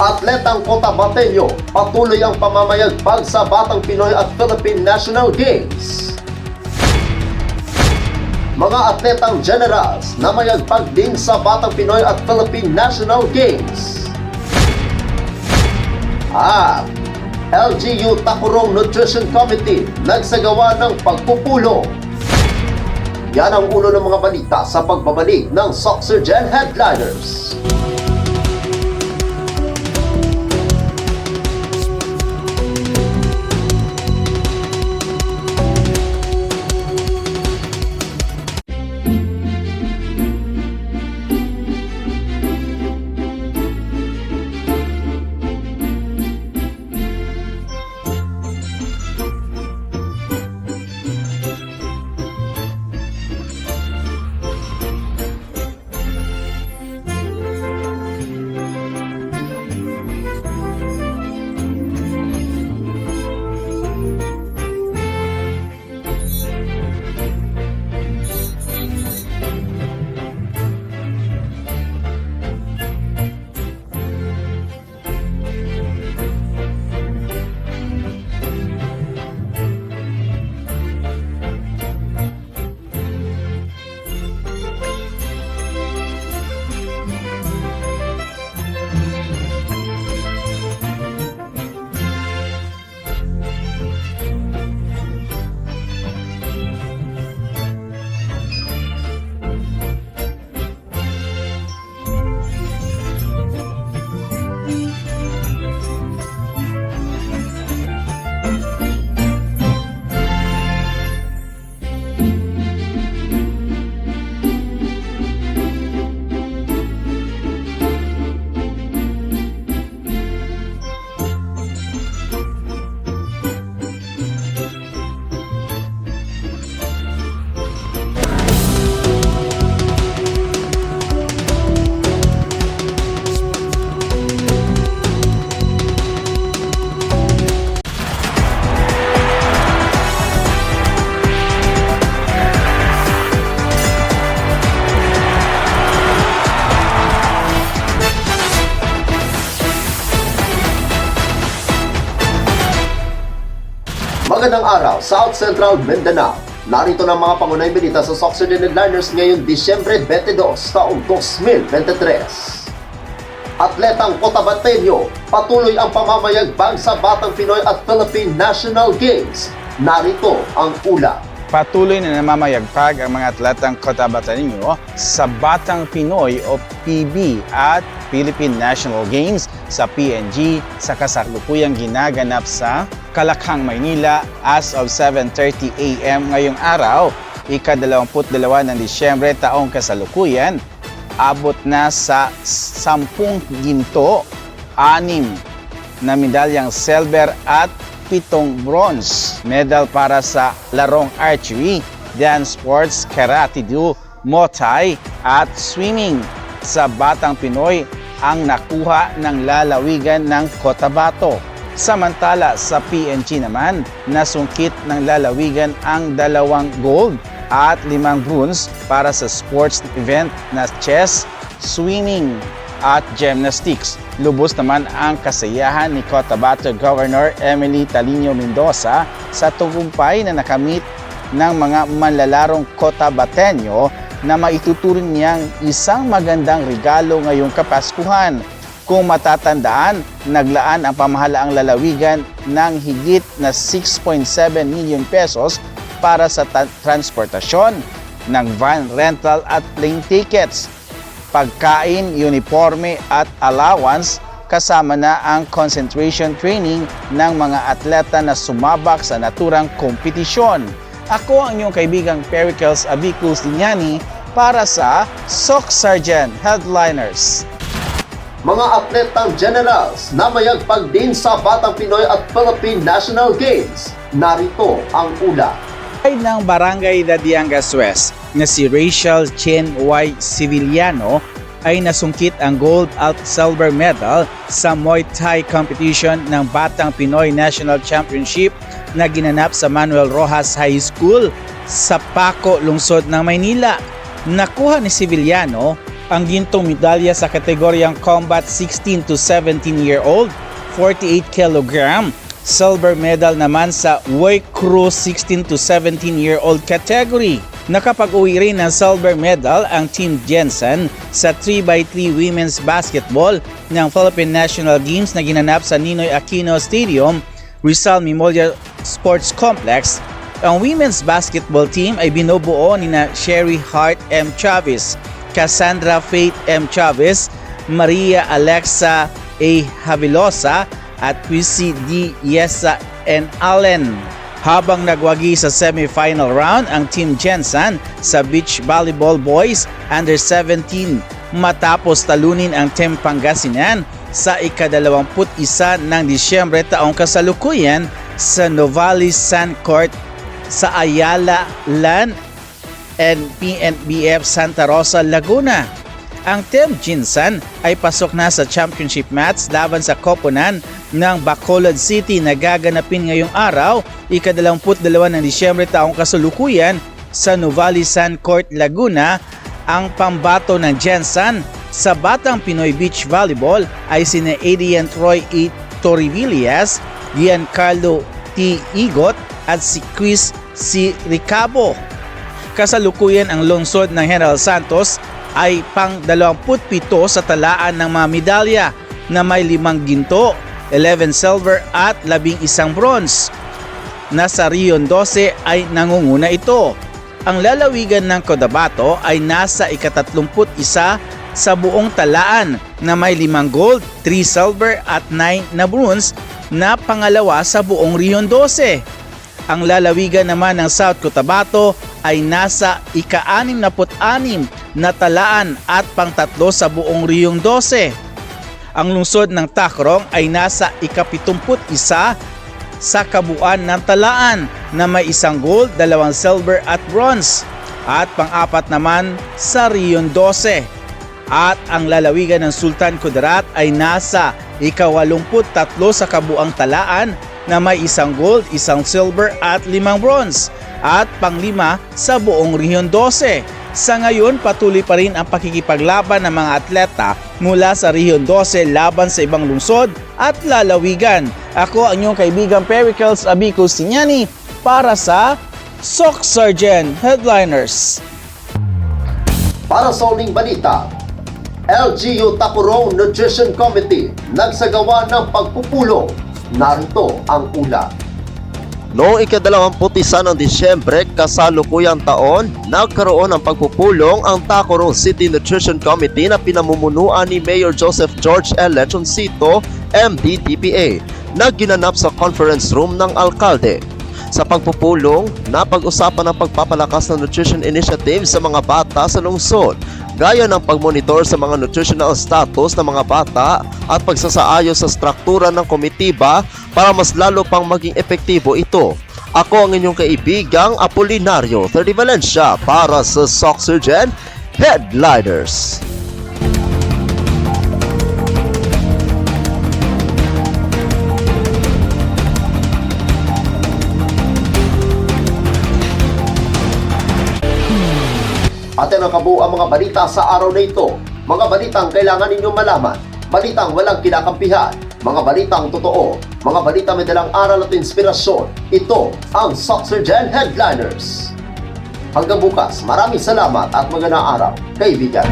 Atletang Cotabateño, patuloy ang pamamayagpag sa Batang Pinoy at Philippine National Games. Mga atletang generals na mayagpag din sa Batang Pinoy at Philippine National Games. At LGU Takurong Nutrition Committee nagsagawa ng pagpupulong. Yan ang ulo ng mga balita sa pagbabalik ng Soxergen Headliners. Magandang araw, South Central Mindanao. Narito ng mga pangunahing balita sa Soxergen Headliners ngayong Disyembre 22, taong 2023. Atletang Cotabateño, patuloy ang pamamayagpag sa Batang Pinoy at Philippine National Games. Narito ang ulat. Patuloy na namamayagpag ang mga atletang Cotabateño sa Batang Pinoy o PB at Philippine National Games sa PNG sa kasalukuyang ginaganap sa Kalakhang, Maynila as of 7:30 AM ngayong araw, ika-22 ng Disyembre taong kasalukuyan. Abot na sa 10 ginto, 6 na medalyang silver at 7 bronze medal para sa larong archery, dance sports, karate-do, muay thai at swimming sa Batang Pinoy ang nakuha ng lalawigan ng Cotabato. Samantala sa PNG naman, nasungkit ng lalawigan ang 2 gold at 5 bronze para sa sports event na chess, swimming at gymnastics. Lubos naman ang kasiyahan ni Cotabato Governor Emily Talino Mendoza sa tagumpay na nakamit ng mga manlalarong Cotabateño na maituturing niyang isang magandang regalo ngayong Kapaskuhan. Kung matatandaan, naglaan ang pamahalaang lalawigan ng higit na 6.7 million pesos para sa transportasyon ng van rental at plane tickets, pagkain, uniforme at allowance, kasama na ang concentration training ng mga atleta na sumabak sa naturang kompetisyon. Ako ang inyong kaibigang Pericles Avicus Lignani para sa Soxergen Headliners. Mga atletang generals na mayagpag din sa Batang Pinoy at Philippine National Games. Narito ang ulat. Ay ng Barangay Dadiangas West na si Rachel Chen Y. Civiliano ay nasungkit ang gold at silver medal sa Muay Thai competition ng Batang Pinoy National Championship na ginanap sa Manuel Rojas High School sa Paco, lungsod ng Maynila. Nakuha ni Civiliano ang gintong medalya sa kategoryang Combat 16 to 17-year-old, 48 kg. Silver medal naman sa Way Crew 16 to 17-year-old category. Nakapag-uwi rin ng silver medal ang Team Jensen sa 3x3 women's basketball ng Philippine National Games na ginanap sa Ninoy Aquino Stadium, Rizal Memorial Sports Complex. Ang women's basketball team ay binubuo ni na Sherry Hart M. Chavez, Cassandra Faith M. Chavez, Maria Alexa A. Havilosa at Chrissy D. Yesa N. Allen. Habang nagwagi sa semifinal round ang Team Jensen sa Beach Volleyball Boys Under 17 matapos talunin ang Team Pangasinan sa ika-21 ng Disyembre taong kasalukuyan sa Novales Sand Court sa Ayala Land and PNBF Santa Rosa, Laguna. Ang Team Jensen ay pasok na sa championship match laban sa koponan ng Bacolod City na gaganapin ngayong araw, ika-22 ng Disyembre taong kasalukuyan sa Novales Sand Court, Laguna. Ang pambato ng Jensen sa Batang Pinoy Beach Volleyball ay sina Adrian Troy E. Torrivillas, Giancarlo T. Igot at si Chris C. Ricabo. Kasalukuyan ang lungsod ng General Santos ay pang 27 sa talaan ng mga medalya na may 5 ginto, 11 silver at 11 bronze. Nasa Rion 12 ay nangunguna ito. Ang lalawigan ng Cotabato ay nasa ika-31 sa buong talaan na may 5 gold, 3 silver at 9 na bronze na pangalawa sa buong Rion 12. Ang lalawigan naman ng South Cotabato ay nasa ika-66 na talaan at pang-3 sa buong Rion 12. Ang lungsod ng Tacloban ay nasa ika-71 sa kabuuan ng talaan na may 1 gold, 2 silver at bronze at pang-4 naman sa Rion 12. At ang lalawigan ng Sultan Kudarat ay nasa ika-83 sa kabuuang talaan na may 1 gold, 1 silver at 5 bronze at pang-5 sa buong Rion 12. Sa ngayon, patuloy pa rin ang pakikipaglaban ng mga atleta mula sa Rion 12 laban sa ibang lungsod at lalawigan. Ako ang inyong kaibigan Pericles Abico Sinyani para sa Soc Surgeon Headliners. Para sa uling balita, LGU Tacurong Nutrition Committee nagsagawa ng pagpupulong. Narito ang ulat. Noong ika-21 ng Disyembre, kasalukuyang taon, nagkaroon ng pagpupulong ang Tacurong City Nutrition Committee na pinamumunuan ni Mayor Joseph George L. Lechoncito, MD-DPA, na ginanap sa conference room ng alkalde. Sa pagpupulong, napag-usapan ang pagpapalakas ng nutrition initiative sa mga bata sa lungsod, gaya ng pagmonitor sa mga nutritional status ng mga bata at pagsasaayos sa struktura ng komitiba para mas lalo pang maging epektibo ito. Ako ang inyong kaibigang Apolinario 30 Valencia para sa Soc Surgeon Headliners. At yan ang kabuuan mga balita sa araw na ito. Mga balitang kailangan ninyong malaman. Balitang walang kinakampihan. Mga balitang totoo. Mga balitang may dalang aral at inspirasyon. Ito ang Soc Surgeon Headliners. Hanggang bukas, maraming salamat at magandang araw, kaibigan.